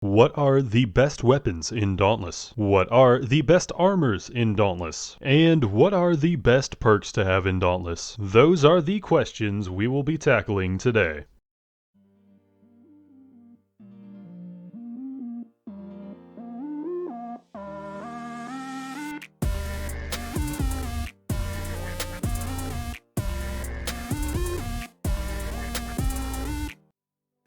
What are the best weapons in Dauntless? What are the best armors in Dauntless? And what are the best perks to have in Dauntless? Those are the questions we will be tackling today.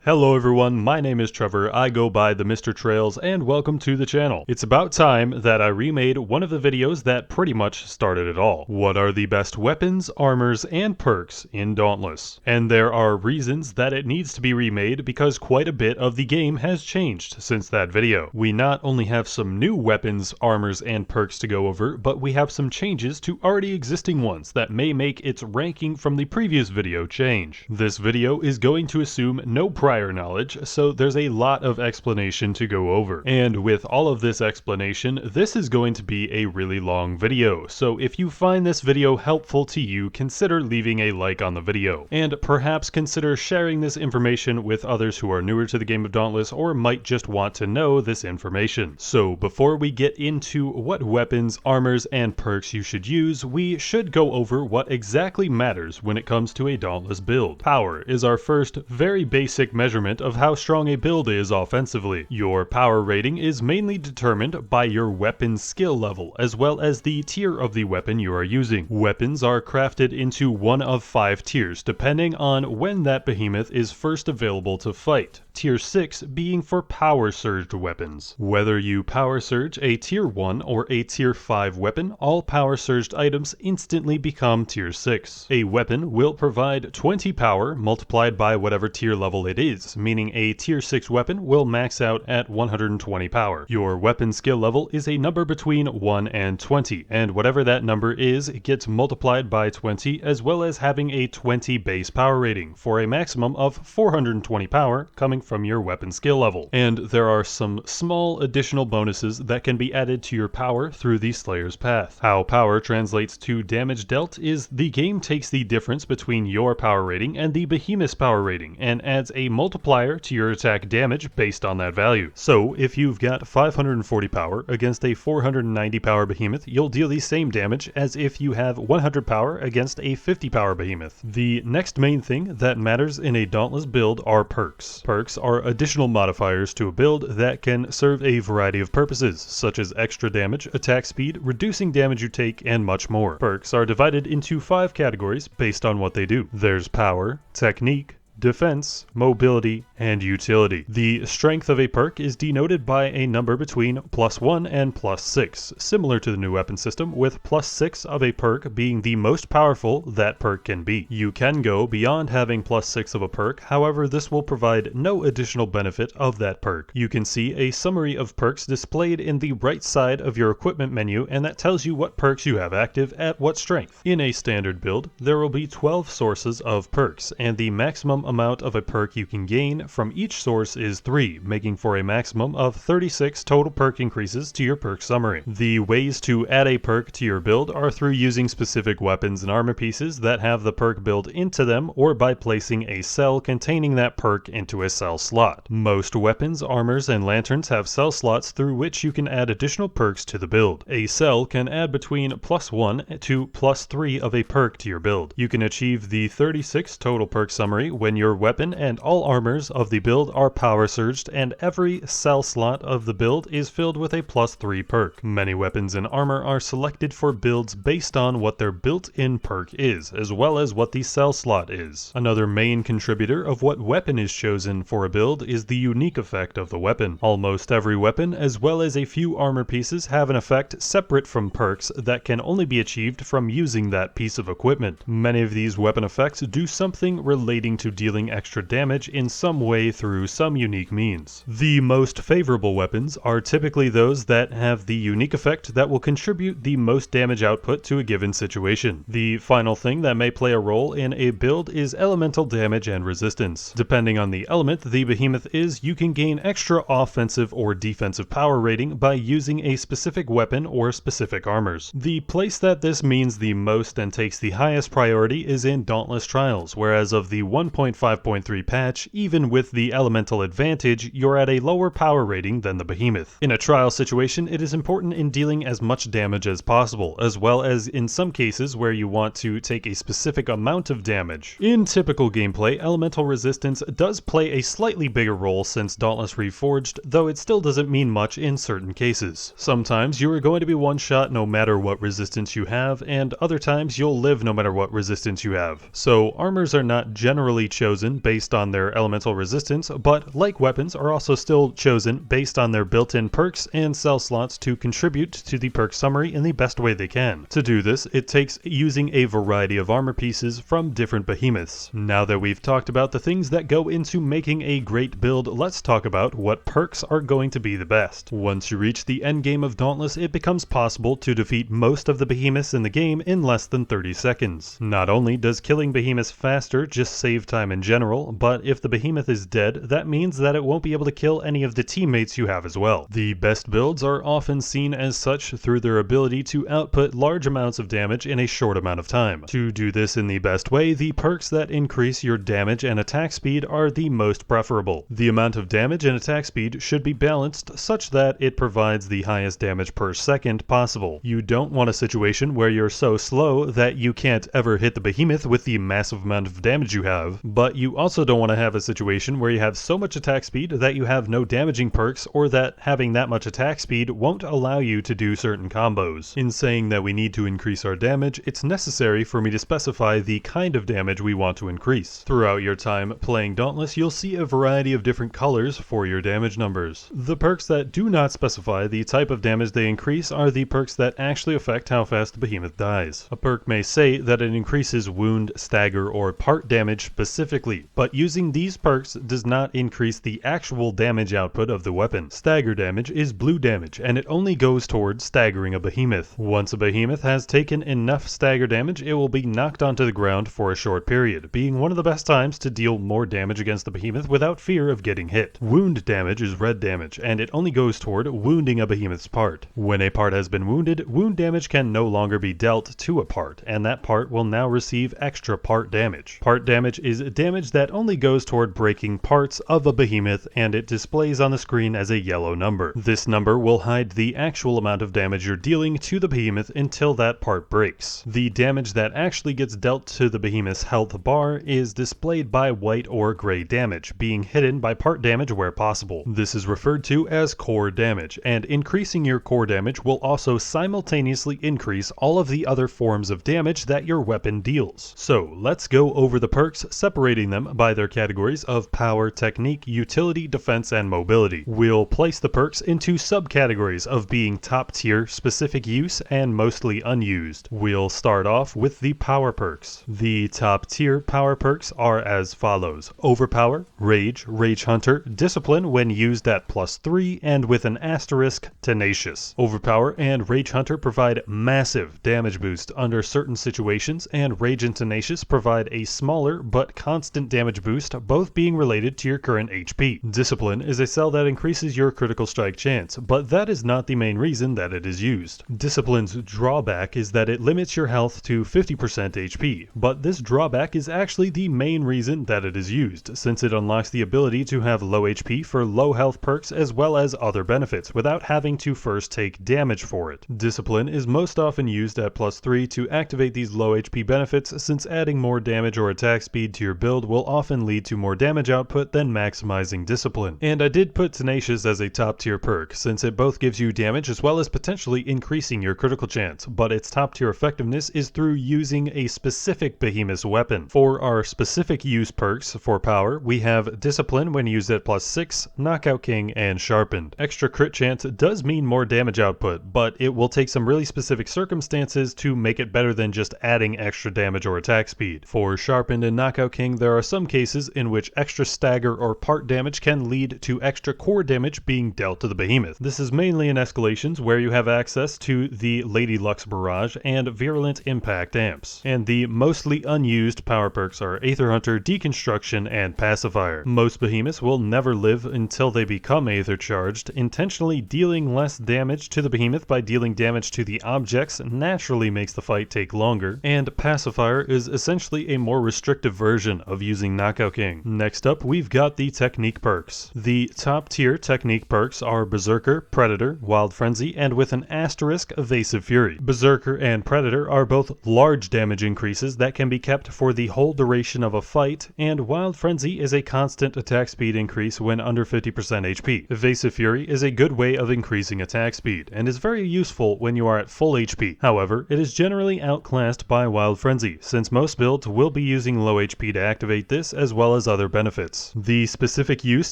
Hello everyone, my name is Trevor, I go by TheMrTrails, and welcome to the channel. It's about time that I remade one of the videos that pretty much started it all. What are the best weapons, armors, and perks in Dauntless? And there are reasons that it needs to be remade because quite a bit of the game has changed since that video. We not only have some new weapons, armors, and perks to go over, but we have some changes to already existing ones that may make its ranking from the previous video change. This video is going to assume no prior knowledge, so there's a lot of explanation to go over. And with all of this explanation, this is going to be a really long video, so if you find this video helpful to you, consider leaving a like on the video, and perhaps consider sharing this information with others who are newer to the game of Dauntless or might just want to know this information. So before we get into what weapons, armors, and perks you should use, we should go over what exactly matters when it comes to a Dauntless build. Power is our first very basic measurement of how strong a build is offensively. Your power rating is mainly determined by your weapon skill level, as well as the tier of the weapon you are using. Weapons are crafted into one of 5 tiers, depending on when that behemoth is first available to fight. Tier 6 being for power surged weapons. Whether you power surge a tier 1 or a tier 5 weapon, all power surged items instantly become tier 6. A weapon will provide 20 power multiplied by whatever tier level it is, meaning a tier 6 weapon will max out at 120 power. Your weapon skill level is a number between 1 and 20, and whatever that number is gets multiplied by 20, as well as having a 20 base power rating, for a maximum of 420 power coming from your weapon skill level. And there are some small additional bonuses that can be added to your power through the Slayer's Path. How power translates to damage dealt is the game takes the difference between your power rating and the behemoth's power rating and adds a multiplier to your attack damage based on that value. So if you've got 540 power against a 490 power behemoth, you'll deal the same damage as if you have 100 power against a 50 power behemoth. The next main thing that matters in a Dauntless build are perks. Perks are additional modifiers to a build that can serve a variety of purposes, such as extra damage, attack speed, reducing damage you take, and much more. Perks are divided into 5 categories based on what they do. There's power, technique, defense, mobility, and utility. The strength of a perk is denoted by a number between +1 and +6, similar to the new weapon system, with +6 of a perk being the most powerful that perk can be. You can go beyond having +6 of a perk, however this will provide no additional benefit of that perk. You can see a summary of perks displayed in the right side of your equipment menu, and that tells you what perks you have active at what strength. In a standard build, there will be 12 sources of perks, and the maximum amount of a perk you can gain from each source is 3, making for a maximum of 36 total perk increases to your perk summary. The ways to add a perk to your build are through using specific weapons and armor pieces that have the perk built into them, or by placing a cell containing that perk into a cell slot. Most weapons, armors, and lanterns have cell slots through which you can add additional perks to the build. A cell can add between +1 to +3 of a perk to your build. You can achieve the 36 total perk summary when your weapon and all armors of the build are power surged, and every cell slot of the build is filled with a +3 perk. Many weapons and armor are selected for builds based on what their built-in perk is, as well as what the cell slot is. Another main contributor of what weapon is chosen for a build is the unique effect of the weapon. Almost every weapon, as well as a few armor pieces, have an effect separate from perks that can only be achieved from using that piece of equipment. Many of these weapon effects do something relating to dealing extra damage in some way through some unique means. The most favorable weapons are typically those that have the unique effect that will contribute the most damage output to a given situation. The final thing that may play a role in a build is elemental damage and resistance. Depending on the element the behemoth is, you can gain extra offensive or defensive power rating by using a specific weapon or specific armors. The place that this means the most and takes the highest priority is in Dauntless Trials, whereas of the 1.5 1.5.3 patch, even with the elemental advantage, you're at a lower power rating than the behemoth. In a trial situation, it is important in dealing as much damage as possible, as well as in some cases where you want to take a specific amount of damage. In typical gameplay, elemental resistance does play a slightly bigger role since Dauntless Reforged, though it still doesn't mean much in certain cases. Sometimes you are going to be one-shot no matter what resistance you have, and other times you'll live no matter what resistance you have. So armors are not generally chosen based on their elemental resistance, but like weapons are also still chosen based on their built-in perks and cell slots to contribute to the perk summary in the best way they can. To do this, it takes using a variety of armor pieces from different behemoths. Now that we've talked about the things that go into making a great build, let's talk about what perks are going to be the best. Once you reach the end game of Dauntless, it becomes possible to defeat most of the behemoths in the game in less than 30 seconds. Not only does killing behemoths faster just save time in general, but if the behemoth is dead, that means that it won't be able to kill any of the teammates you have as well. The best builds are often seen as such through their ability to output large amounts of damage in a short amount of time. To do this in the best way, the perks that increase your damage and attack speed are the most preferable. The amount of damage and attack speed should be balanced such that it provides the highest damage per second possible. You don't want a situation where you're so slow that you can't ever hit the behemoth with the massive amount of damage you have, but you also don't want to have a situation where you have so much attack speed that you have no damaging perks, or that having that much attack speed won't allow you to do certain combos. In saying that we need to increase our damage, it's necessary for me to specify the kind of damage we want to increase. Throughout your time playing Dauntless, you'll see a variety of different colors for your damage numbers. The perks that do not specify the type of damage they increase are the perks that actually affect how fast the behemoth dies. A perk may say that it increases wound, stagger, or part damage specifically, but using these perks does not increase the actual damage output of the weapon. Stagger damage is blue damage, and it only goes towards staggering a behemoth. Once a behemoth has taken enough stagger damage, it will be knocked onto the ground for a short period, being one of the best times to deal more damage against the behemoth without fear of getting hit. Wound damage is red damage, and it only goes toward wounding a behemoth's part. When a part has been wounded, wound damage can no longer be dealt to a part, and that part will now receive extra part damage. Part damage is damage that only goes toward breaking parts of a behemoth, and it displays on the screen as a yellow number. This number will hide the actual amount of damage you're dealing to the behemoth until that part breaks. The damage that actually gets dealt to the behemoth's health bar is displayed by white or gray damage, being hidden by part damage where possible. This is referred to as core damage, and increasing your core damage will also simultaneously increase all of the other forms of damage that your weapon deals. So let's go over the perks, separating them by their categories of power, technique, utility, defense, and mobility. We'll place the perks into subcategories of being top tier, specific use, and mostly unused. We'll start off with the power perks. The top tier power perks are as follows: Overpower, Rage, Rage Hunter, Discipline when used at +3, and with an asterisk, Tenacious. Overpower and Rage Hunter provide massive damage boost under certain situations, and Rage and Tenacious provide a smaller but constant damage boost, both being related to your current HP. Discipline is a cell that increases your critical strike chance, but that is not the main reason that it is used. Discipline's drawback is that it limits your health to 50% HP, but this drawback is actually the main reason that it is used, since it unlocks the ability to have low HP for low health perks as well as other benefits, without having to first take damage for it. Discipline is most often used at +3 to activate these low HP benefits, since adding more damage or attack speed to your build will often lead to more damage output than maximizing Discipline. And I did put Tenacious as a top tier perk, since it both gives you damage as well as potentially increasing your critical chance, but its top tier effectiveness is through using a specific behemoth's weapon. For our specific use perks for power, we have Discipline when used at +6, Knockout King, and Sharpened. Extra crit chance does mean more damage output, but it will take some really specific circumstances to make it better than just adding extra damage or attack speed. For Sharpened and Knockout King, there are some cases in which extra stagger or part damage can lead to extra core damage being dealt to the behemoth. This is mainly in escalations where you have access to the Lady Luck's Barrage and Virulent Impact amps. And the mostly unused power perks are Aether Hunter, Deconstruction, and Pacifier. Most behemoths will never live until they become Aether charged. Intentionally dealing less damage to the behemoth by dealing damage to the objects naturally makes the fight take longer, and Pacifier is essentially a more restrictive version of using Knockout King. Next up, we've got the technique perks. The top tier technique perks are Berserker, Predator, Wild Frenzy, and with an asterisk, Evasive Fury. Berserker and Predator are both large damage increases that can be kept for the whole duration of a fight, and Wild Frenzy is a constant attack speed increase when under 50% HP. Evasive Fury is a good way of increasing attack speed, and is very useful when you are at full HP. However, it is generally outclassed by Wild Frenzy, since most builds will be using low HP to activate this as well as other benefits. The specific use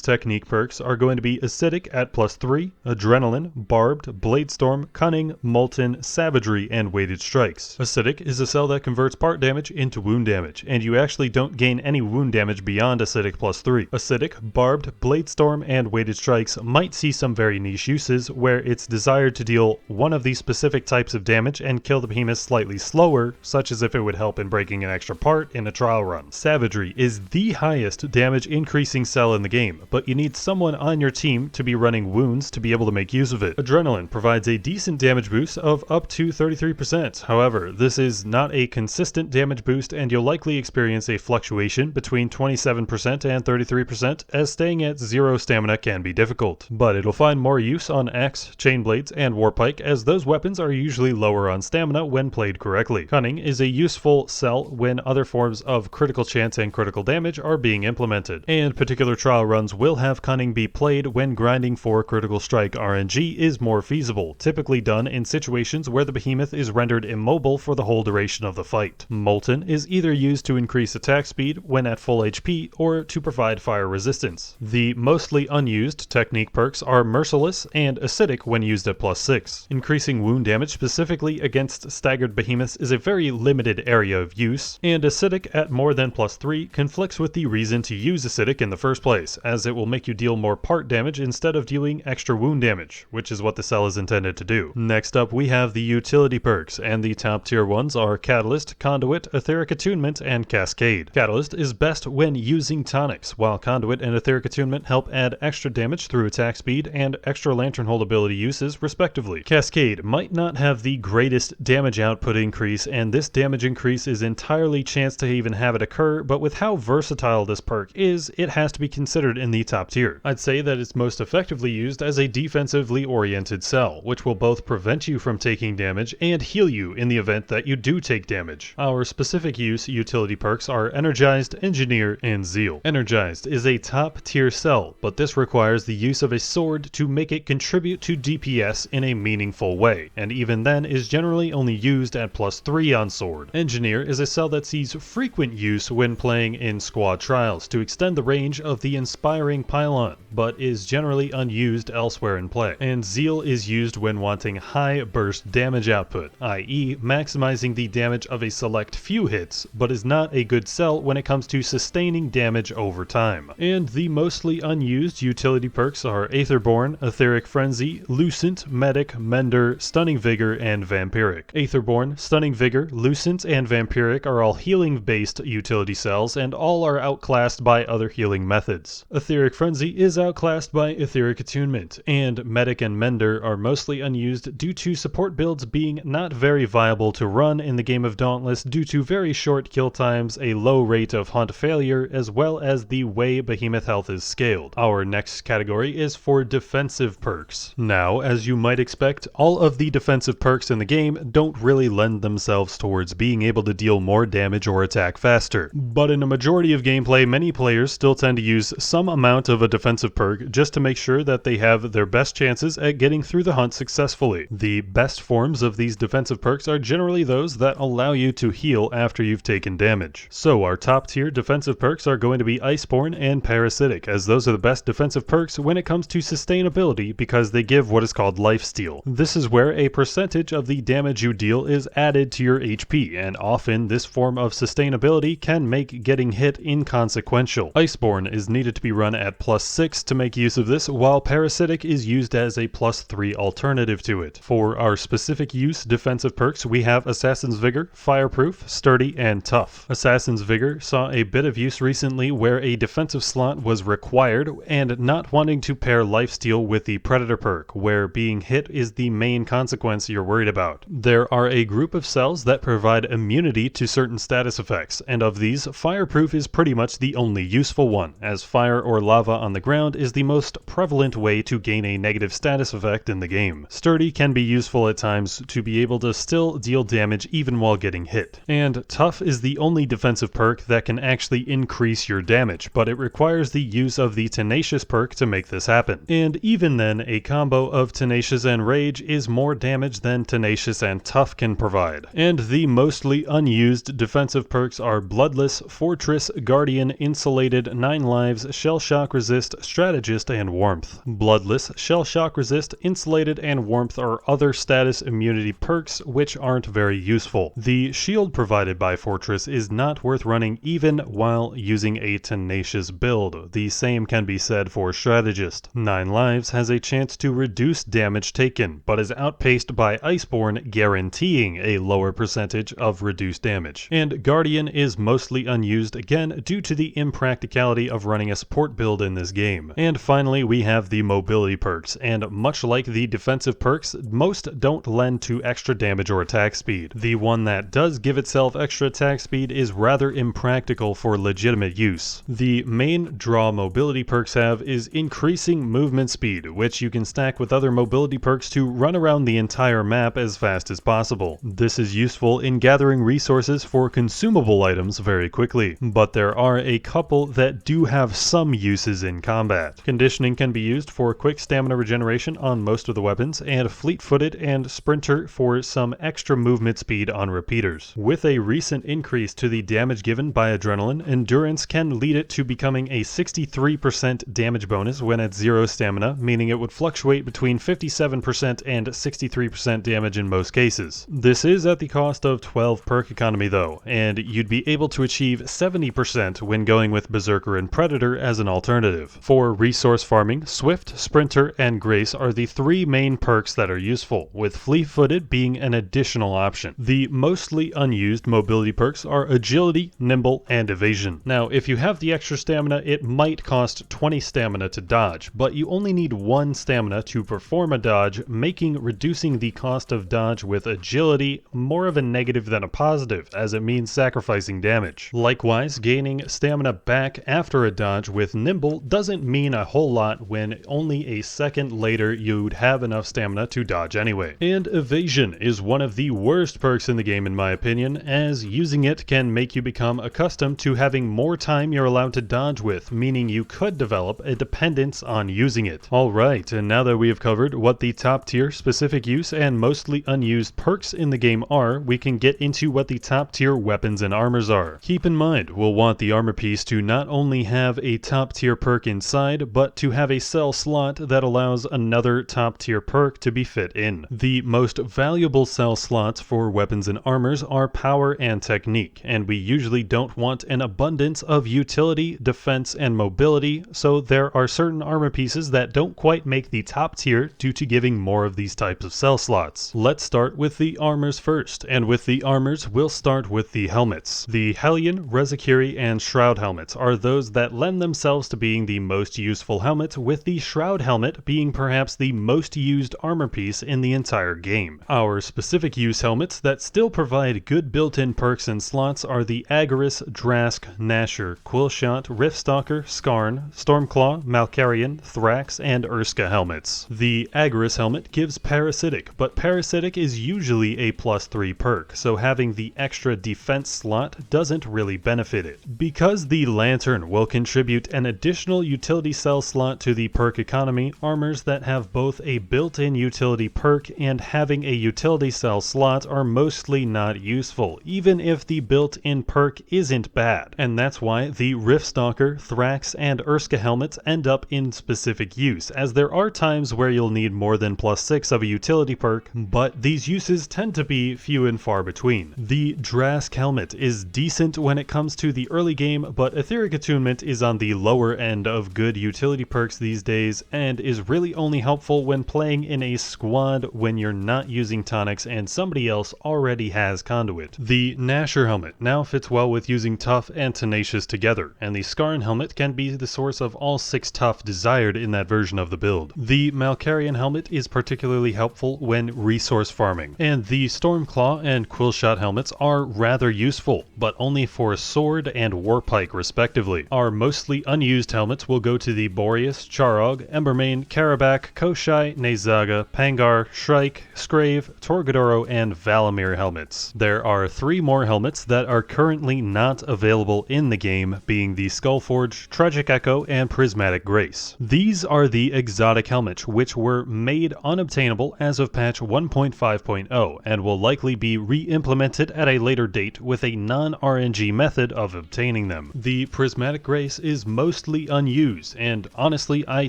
technique perks are going to be Acidic at +3, Adrenaline, Barbed, Bladestorm, Cunning, Molten, Savagery, and Weighted Strikes. Acidic is a cell that converts part damage into wound damage, and you actually don't gain any wound damage beyond Acidic +3. Acidic, Barbed, Bladestorm, and Weighted Strikes might see some very niche uses where it's desired to deal one of these specific types of damage and kill the behemoth slightly slower, such as if it would help in breaking an extra part in a trial run. Savagery is the highest damage increasing cell in the game, but you need someone on your team to be running wounds to be able to make use of it. Adrenaline provides a decent damage boost of up to 33%. However, this is not a consistent damage boost, and you'll likely experience a fluctuation between 27% and 33%, as staying at 0 stamina can be difficult. But it'll find more use on Axe, Chainblades, and Warpike, as those weapons are usually lower on stamina when played correctly. Cunning is a useful cell when other forms of critical chance and critical damage are being implemented, and particular trial runs will have Cunning be played when grinding for critical strike RNG is more feasible, typically done in situations where the behemoth is rendered immobile for the whole duration of the fight. Molten is either used to increase attack speed when at full HP or to provide fire resistance. The mostly unused technique perks are Merciless and Acidic when used at +6. Increasing wound damage specifically against staggered behemoths is a very limited area of use, and Acidic at more than +3 conflicts with the reason to use Acidic in the first place, as it will make you deal more part damage instead of dealing extra wound damage, which is what the cell is intended to do. Next up, we have the utility perks, and the top tier ones are Catalyst, Conduit, Etheric Attunement, and Cascade. Catalyst is best when using tonics, while Conduit and Etheric Attunement help add extra damage through attack speed and extra Lantern Hold ability uses, respectively. Cascade might not have the greatest damage output increase, and this damage increase is entirely chance to even have it occur, but with how versatile this perk is, it has to be considered in the top tier. I'd say that it's most effectively used as a defensively oriented cell, which will both prevent you from taking damage and heal you in the event that you do take damage. Our specific use utility perks are Energized, Engineer, and Zeal. Energized is a top tier cell, but this requires the use of a sword to make it contribute to DPS in a meaningful way, and even then is generally only used at +3 on sword. Engineer is a cell that sees frequent use when playing in squad trials to extend the range of the inspiring pylon, but is generally unused elsewhere in play. And Zeal is used when wanting high burst damage output, i.e. maximizing the damage of a select few hits, but is not a good cell when it comes to sustaining damage over time. And the mostly unused utility perks are Aetherborn, Etheric Frenzy, Lucent, Medic, Mender, Stunning Vigor, and Vampiric. Aetherborn, Stunning Vigor, Lucent, and Vampiric are all healing-based utility cells, and all are outclassed by other healing methods. Etheric Frenzy is outclassed by Etheric Attunement, and Medic and Mender are mostly unused due to support builds being not very viable to run in the game of Dauntless due to very short kill times, a low rate of hunt failure, as well as the way behemoth health is scaled. Our next category is for defensive perks. Now, as you might expect, all of the defensive perks in the game don't really lend themselves towards being able to deal more damage or attack faster. But in a majority of gameplay, many players still tend to use some amount of a defensive perk just to make sure that they have their best chances at getting through the hunt successfully. The best forms of these defensive perks are generally those that allow you to heal after you've taken damage. So our top tier defensive perks are going to be Iceborne and Parasitic, as those are the best defensive perks when it comes to sustainability because they give what is called lifesteal. This is where a percentage of the damage you deal is added to your HP, and often this form of sustainability can make getting hit inconsequential. Iceborne is needed to be run at +6 to make use of this, while Parasitic is used as a +3 alternative to it. For our specific use defensive perks, we have Assassin's Vigor, Fireproof, Sturdy, and Tough. Assassin's Vigor saw a bit of use recently where a defensive slot was required, and not wanting to pair lifesteal with the Predator perk, where being hit is the main consequence you're worried about. There are a group of cells that provide immunity to certain status effects, and of these, fireproof is pretty much the only useful one, as fire or lava on the ground is the most prevalent way to gain a negative status effect in the game. Sturdy can be useful at times to be able to still deal damage even while getting hit. And tough is the only defensive perk that can actually increase your damage, but it requires the use of the tenacious perk to make this happen. And even then, a combo of tenacious and rage is more damage than tenacious and tough can provide. And the mostly unused defensive perks are Bloodless, Fortress, Guardian, Insulated, 9 Lives, Shell Shock Resist, Strategist, and Warmth. Bloodless, Shell Shock Resist, Insulated, and Warmth are other status immunity perks which aren't very useful. The shield provided by Fortress is not worth running even while using a tenacious build. The same can be said for Strategist. 9 Lives has a chance to reduce damage taken, but is outpaced by Iceborne, guaranteeing a lower percentage of reduced damage. And Guardian is mostly unused again due to the impracticality of running a support build in this game. And finally we have the mobility perks, and much like the defensive perks, most don't lend to extra damage or attack speed. The one that does give itself extra attack speed is rather impractical for legitimate use. The main draw mobility perks have is increasing movement speed, which you can stack with other mobility perks to run around the entire map as fast as possible. This is useful in gathering resources for consumable items very quickly, but there are a couple that do have some uses in combat. Conditioning can be used for quick stamina regeneration on most of the weapons, and fleet-footed and sprinter for some extra movement speed on repeaters. With a recent increase to the damage given by adrenaline, endurance can lead it to becoming a 63% damage bonus when at 0 stamina, meaning it would fluctuate between 57% and 63% damage in most cases. This is at the cost of 12 perk economy though, and you'd be able to achieve 70% when going with Berserker and Predator as an alternative. For resource farming, Swift, Sprinter, and Grace are the 3 main perks that are useful, with Fleet-footed being an additional option. The mostly unused mobility perks are Agility, Nimble, and Evasion. Now, if you have the extra stamina, it might cost 20 stamina to dodge, but you only need 1 stamina to perform a dodge, making reducing the cost of dodge with Agility more of a negative than a positive, as it means sacrificing damage. Likewise, gaining stamina back after a dodge with Nimble doesn't mean a whole lot when only a second later you'd have enough stamina to dodge anyway. And Evasion is one of the worst perks in the game in my opinion, as using it can make you become accustomed to having more time you're allowed to dodge with, meaning you could develop a dependence on using it. Alright, and now that we have covered what the top tier specific use and mostly unused perks in the game are, we can get into what the top tier weapons and armors are. Keep in mind, we'll want the armor piece to not only have a top tier perk inside, but to have a cell slot that allows another top tier perk to be fit in. The most valuable cell slots for weapons and armors are power and technique, and we usually don't want an abundance of utility, defense, and mobility, so there are certain armor pieces that don't quite make the top tier due to giving more of these types of cell slots. Let's start with the armors first, and with the armors we'll start with the helmets. The Hellion, Rezakiri, and Shroud helmets are those that lend themselves to being the most useful helmet, with the Shroud helmet being perhaps the most used armor piece in the entire game. Our specific use helmets that still provide good built-in perks and slots are the Agaris, Drask, Nasher, Quillshot, Riftstalker, Skarn, Stormclaw, Malkarian, Thrax, and Urska helmets. The Agaris helmet gives Parasitic, but Parasitic is usually a +3 perk, so having the extra defense slot doesn't really benefit it. Because the Lantern will contribute an additional utility cell slot to the perk economy, armors that have both a built-in utility perk and having a utility cell slot are mostly not useful, even if the built-in perk isn't bad. And that's why the Riftstalker, Thrax, and Urska helmets end up in specific use, as there are times where you'll need more than +6 of a utility perk, but these uses tend to be few and far between. The Drask helmet is decent when it comes to the early game, but Etheric Attunement is on the lower end of good utility perks these days, and is really only helpful when playing in a squad when you're not using tonics and somebody else already has Conduit. The Nasher helmet now fits well with using Tough and Tenacious together, and the Skarn helmet can be the source of all 6 Tough desired in that version of the build. The Malkarian helmet is particularly helpful when resource farming, and the Stormclaw and Quillshot helmets are rather useful, but only for for sword and warpike respectively. Our mostly unused helmets will go to the Boreas, Charog, Embermane, Karabak, Koshai, Nezaga, Pangar, Shrike, Scrave, Torgadoro, and Valamir helmets. There are 3 more helmets that are currently not available in the game, being the Skullforge, Tragic Echo, and Prismatic Grace. These are the exotic helmets, which were made unobtainable as of patch 1.5.0 and will likely be re-implemented at a later date with a non-RNG method of obtaining them. The Prismatic Grace is mostly unused, and honestly I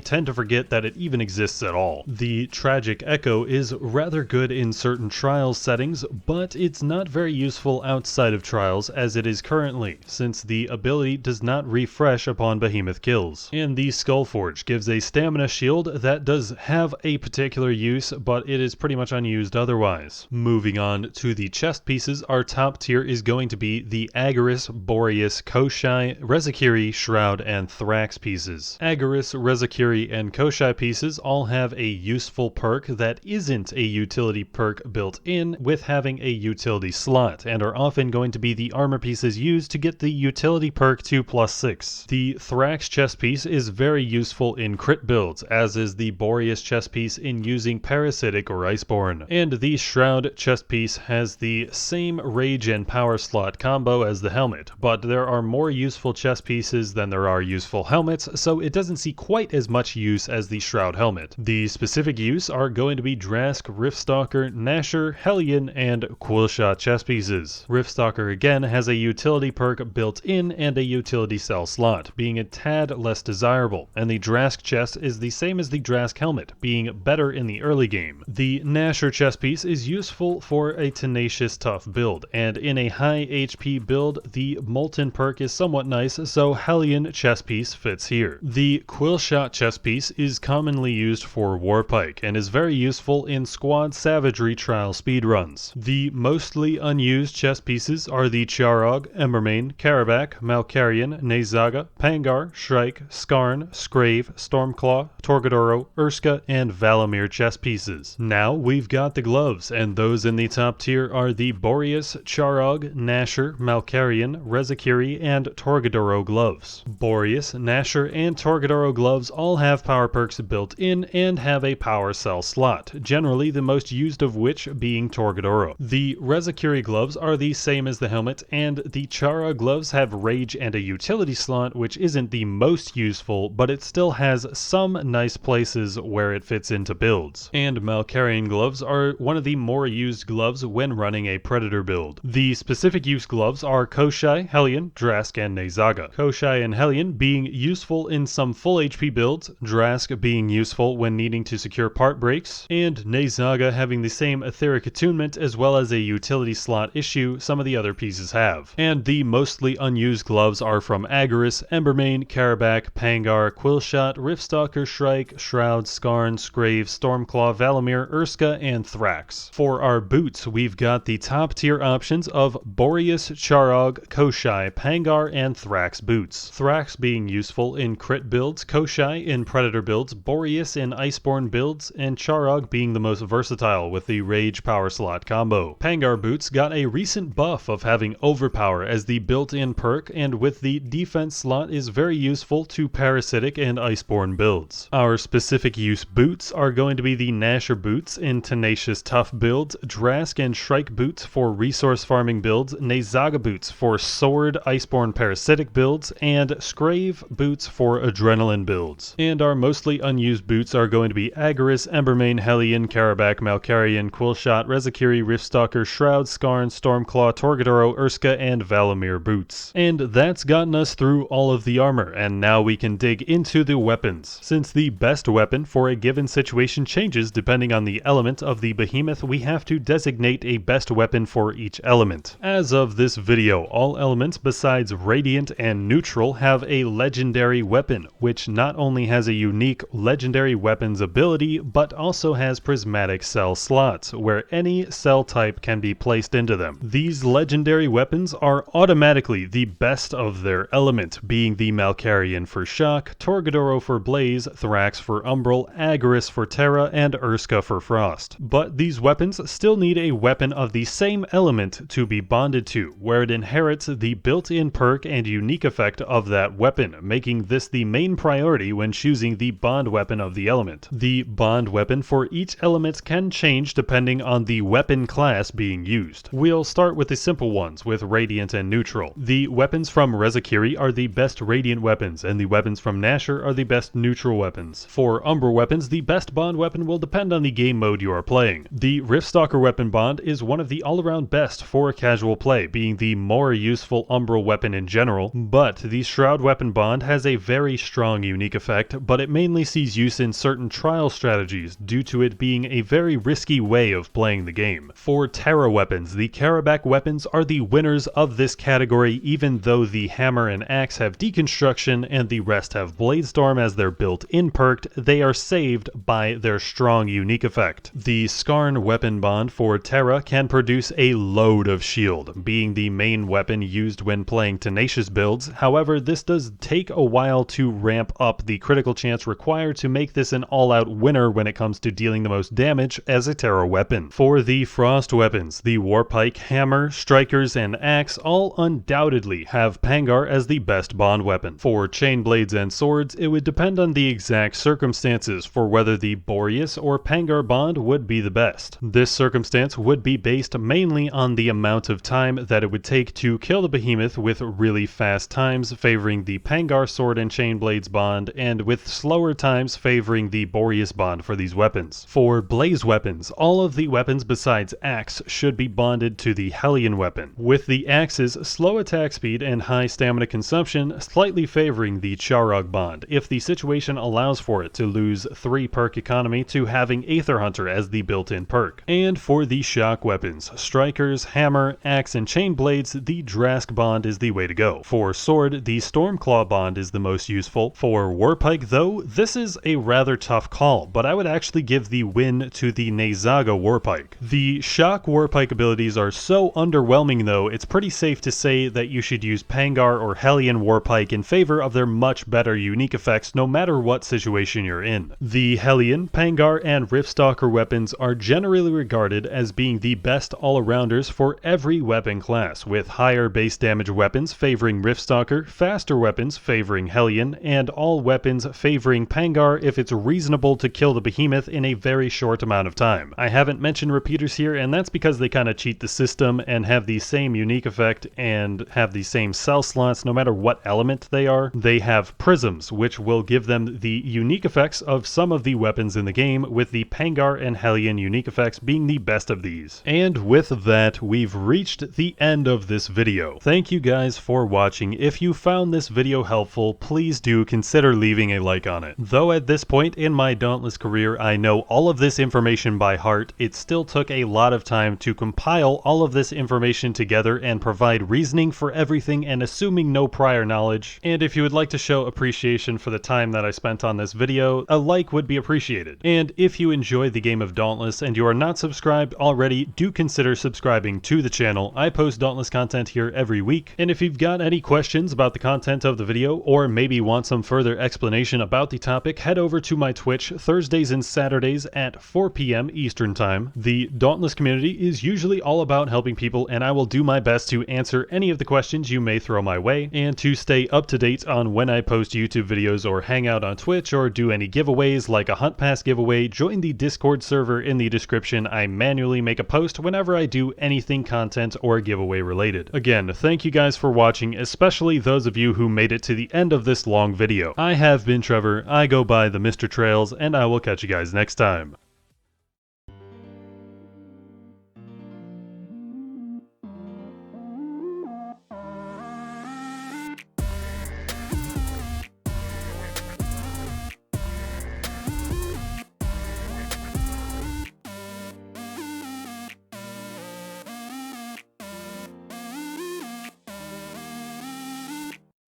tend to forget that it even exists at all. The Tragic Echo is rather good in certain trials settings, but it's not very useful outside of trials as it is currently, since the ability does not refresh upon behemoth kills. And the Skullforge gives a stamina shield that does have a particular use, but it is pretty much unused otherwise. Moving on to the chest pieces, our top tier is going to be the Agaris, Boreas, Koshai, Rezakiri, Shroud, and Thrax pieces. Agaris, Rezakiri, and Koshai pieces all have a useful perk that isn't a utility perk built in with having a utility slot, and are often going to be the armor pieces used to get the utility perk to +6. The Thrax chest piece is very useful in crit builds, as is the Boreas chest piece in using Parasitic or Iceborne. And the Shroud chest piece has the same rage and power slot combo as the helmet, but there are more useful chest pieces than there are useful helmets, so it doesn't see quite as much use as the Shroud helmet. The specific use are going to be Drask, Riftstalker, Nasher, Hellion, and Quillshot chest pieces. Riftstalker again has a utility perk built in and a utility cell slot, being a tad less desirable, and the Drask chest is the same as the Drask helmet, being better in the early game. The Nasher chest piece is useful for a tenacious tough build, and in a high HP build the Molten perk is somewhat nice, so Hellion chest piece fits here. The Quillshot chest piece is commonly used for Warpike and is very useful in squad savagery trial speedruns. The mostly unused chest pieces are the Charog, Embermane, Karabak, Malkarian, Nezaga, Pangar, Shrike, Skarn, Scrave, Stormclaw, Torgadoro, Urska, and Valamir chest pieces. Now we've got the gloves, and those in the top tier are the Boreas, Charog, Nasher, Malkarian, Rezakiri, and Torgadoro gloves. Boreas, Nasher, and Torgadoro gloves all have power perks built in and have a power cell slot, generally the most used of which being Torgadoro. The Rezakiri gloves are the same as the helmet, and the Chara gloves have rage and a utility slot, which isn't the most useful, but it still has some nice places where it fits into builds. And Malkarian gloves are one of the more used gloves when running a Predator build. The specific use gloves are Koshai, Hellion, Drask, and Nezaga. Koshai and Hellion being useful in some full HP builds, Drask being useful when needing to secure part breaks, and Nezaga having the same etheric attunement as well as a utility slot issue some of the other pieces have. And the mostly unused gloves are from Agaris, Embermane, Karabak, Pangar, Quillshot, Riftstalker, Shrike, Shroud, Skarn, Scrave, Stormclaw, Valamir, Urska, and Thrax. For our boots, we've got the top tier options of Boreas, Charog, Koshai, Pangar, and Thrax boots. Thrax being useful in crit builds, Koshai in Predator builds, Boreas in Iceborne builds, and Charog being the most versatile with the Rage power slot combo. Pangar boots got a recent buff of having Overpower as the built-in perk, and with the defense slot is very useful to Parasitic and Iceborne builds. Our specific use boots are going to be the Nasher boots in Tenacious Tough builds, Drask and Shrike boots for resource farming builds, Nezaga boots for Sword Iceborne Parasitic builds, and Scrave boots for Adrenaline builds. And our mostly unused boots are going to be Agaris, Embermane, Hellion, Karabak, Malkarian, Quillshot, Rezakiri, Riftstalker, Shroud, Skarn, Stormclaw, Torgadoro, Urska, and Valamir boots. And that's gotten us through all of the armor, and now we can dig into the weapons. Since the best weapon for a given situation changes depending on the element of the behemoth, we have to designate a best weapon for each element. As of this video, all elements besides Radiant and Neutral have a legendary weapon, which not only has a unique legendary weapons ability, but also has prismatic cell slots, where any cell type can be placed into them. These legendary weapons are automatically the best of their element, being the Malkarian for Shock, Torgadoro for Blaze, Thrax for Umbral, Agaris for Terra, and Urska for Frost. But these weapons still need a weapon of the same element to be bonded to, where it inherently inherits the built-in perk and unique effect of that weapon, making this the main priority when choosing the bond weapon of the element. The bond weapon for each element can change depending on the weapon class being used. We'll start with the simple ones, with Radiant and Neutral. The weapons from Rezakiri are the best Radiant weapons, and the weapons from Nashor are the best Neutral weapons. For Umbral Weapons, the best bond weapon will depend on the game mode you are playing. The Riftstalker weapon bond is one of the all-around best for casual play, being the more useful Umbral weapon in general, but the Shroud weapon bond has a very strong unique effect, but it mainly sees use in certain trial strategies due to it being a very risky way of playing the game. For Terra Weapons, the Karabakh weapons are the winners of this category, even though the Hammer and Axe have Deconstruction and the rest have Bladestorm as their built-in perked, they are saved by their strong unique effect. The Skarn weapon bond for Terra can produce a load of shield, being the main weapon used when playing Tenacious builds. However, this does take a while to ramp up the critical chance required to make this an all-out winner when it comes to dealing the most damage as a Terra weapon. For the Frost weapons, the Warpike, Hammer, Strikers, and Axe all undoubtedly have Pangar as the best bond weapon. For Chain Blades and Swords, it would depend on the exact circumstances for whether the Boreas or Pangar bond would be the best. This circumstance would be based mainly on the amount of time that it would take to kill the behemoth, with really fast times favoring the Pangar Sword and Chain Blades bond, and with slower times favoring the Boreas bond for these weapons. For Blaze weapons, all of the weapons besides Axe should be bonded to the Hellion weapon, with the Axe's slow attack speed and high stamina consumption slightly favoring the Charog bond, if the situation allows for it to lose 3 perk economy to having Aether Hunter as the built-in perk. And for the shock weapons, Strikers, Hammer, Axe, and Chain Blades, the Drask bond is the way to go. For Sword, the Stormclaw bond is the most useful. For Warpike though, this is a rather tough call, but I would actually give the win to the Nezaga Warpike. The shock Warpike abilities are so underwhelming though, it's pretty safe to say that you should use Pangar or Hellion Warpike in favor of their much better unique effects no matter what situation you're in. The Hellion, Pangar, and Riftstalker weapons are generally regarded as being the best all-arounders for every weapon class, with higher base damage weapons favoring Riftstalker, faster weapons favoring Hellion, and all weapons favoring Pangar if it's reasonable to kill the behemoth in a very short amount of time. I haven't mentioned repeaters here, and that's because they kind of cheat the system and have the same unique effect and have the same cell slots no matter what element they are. They have Prisms, which will give them the unique effects of some of the weapons in the game, with the Pangar and Hellion unique effects being the best of these. And with that, we've reached the end of this video. Thank you guys for watching. If you found this video helpful, please do consider leaving a like on it. Though at this point in my Dauntless career, I know all of this information by heart, it still took a lot of time to compile all of this information together and provide reasoning for everything and assuming no prior knowledge. And if you would like to show appreciation for the time that I spent on this video, a like would be appreciated. And if you enjoy the game of Dauntless and you are not subscribed already, do consider subscribing to the channel. I post Dauntless content here every week. And if you've got any questions about the content of the video, or maybe want some further explanation about the topic, head over to my Twitch Thursdays and Saturdays at 4 p.m. Eastern Time. The Dauntless community is usually all about helping people, and I will do my best to answer any of the questions you may throw my way. And to stay up to date on when I post YouTube videos or hang out on Twitch or do any giveaways like a Hunt Pass giveaway, join the Discord server in the description. I manually make a post whenever I do anything content or giveaway related. Again, thank you guys for watching, especially those of you who made it to the end of this long video. I have been Trevor, I go by TheMrTrails, and I will catch you guys next time.